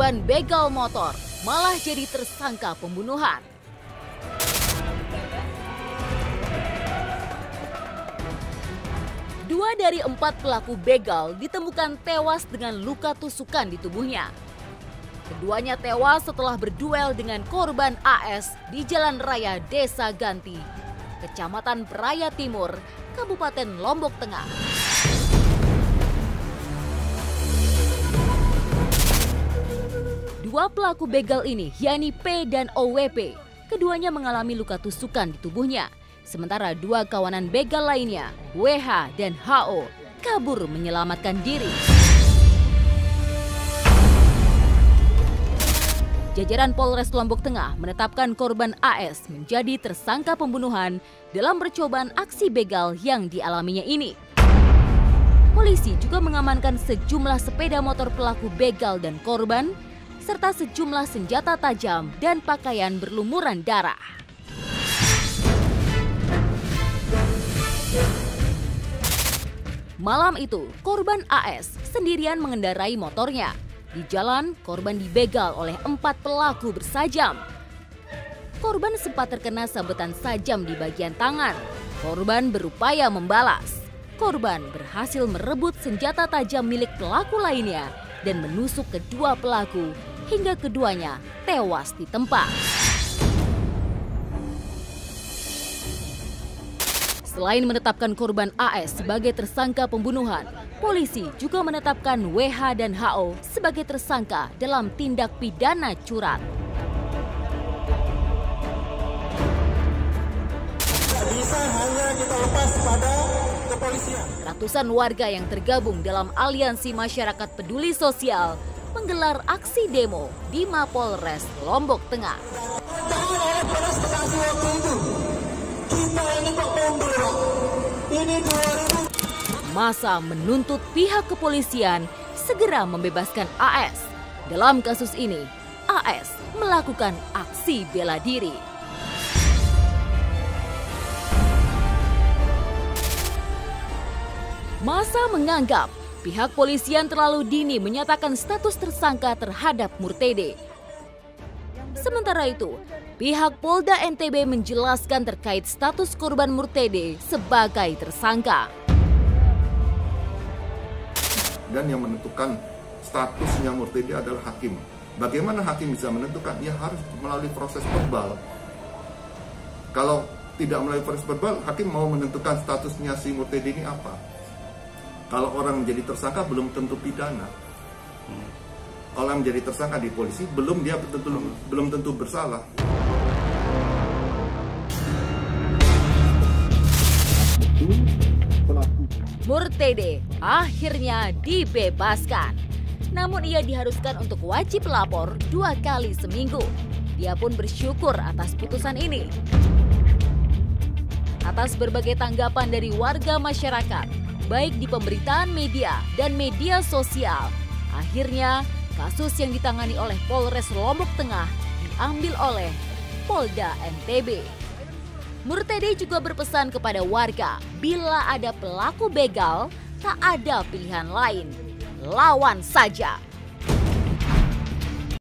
korban begal motor malah jadi tersangka pembunuhan. Dua dari 4 pelaku begal ditemukan tewas dengan luka tusukan di tubuhnya. Keduanya tewas setelah berduel dengan korban AS di Jalan Raya Desa Ganti, Kecamatan Praia Timur, Kabupaten Lombok Tengah. Dua pelaku begal ini, yakni P dan OWP, keduanya mengalami luka tusukan di tubuhnya. Sementara dua kawanan begal lainnya, WH dan HO, kabur menyelamatkan diri. Jajaran Polres Lombok Tengah menetapkan korban AS menjadi tersangka pembunuhan dalam percobaan aksi begal yang dialaminya ini. Polisi juga mengamankan sejumlah sepeda motor pelaku begal dan korban, serta sejumlah senjata tajam dan pakaian berlumuran darah. Malam itu, korban AS sendirian mengendarai motornya. Di jalan, korban dibegal oleh 4 pelaku bersajam. Korban sempat terkena sabetan sajam di bagian tangan. Korban berupaya membalas. Korban berhasil merebut senjata tajam milik pelaku lainnya dan menusuk kedua pelaku hingga keduanya tewas di tempat. Selain menetapkan korban AS sebagai tersangka pembunuhan, polisi juga menetapkan WH dan HO sebagai tersangka dalam tindak pidana curat. Bisa hanya kita lepas pada kepolisian. Ratusan warga yang tergabung dalam Aliansi Masyarakat Peduli Sosial menggelar aksi demo di Mapolres Lombok Tengah. Kita ini kok mundur, ini 2000. Masa menuntut pihak kepolisian segera membebaskan AS. Dalam kasus ini, AS melakukan aksi bela diri. Masa menganggap pihak polisian terlalu dini menyatakan status tersangka terhadap Murtede. Sementara itu, pihak Polda NTB menjelaskan terkait status korban Murtede sebagai tersangka. Dan yang menentukan statusnya Murtede adalah hakim. Bagaimana hakim bisa menentukan? Ya harus melalui proses verbal. Kalau tidak melalui proses verbal, hakim mau menentukan statusnya si Murtede ini apa. Kalau orang menjadi tersangka belum tentu pidana. Orang menjadi tersangka di polisi belum tentu bersalah. Murtede akhirnya dibebaskan. Namun ia diharuskan untuk wajib lapor 2 kali seminggu. Dia pun bersyukur atas putusan ini. Atas berbagai tanggapan dari warga masyarakat, baik di pemberitaan media dan media sosial, akhirnya kasus yang ditangani oleh Polres Lombok Tengah diambil oleh Polda NTB. Murtede juga berpesan kepada warga, bila ada pelaku begal, tak ada pilihan lain, lawan saja.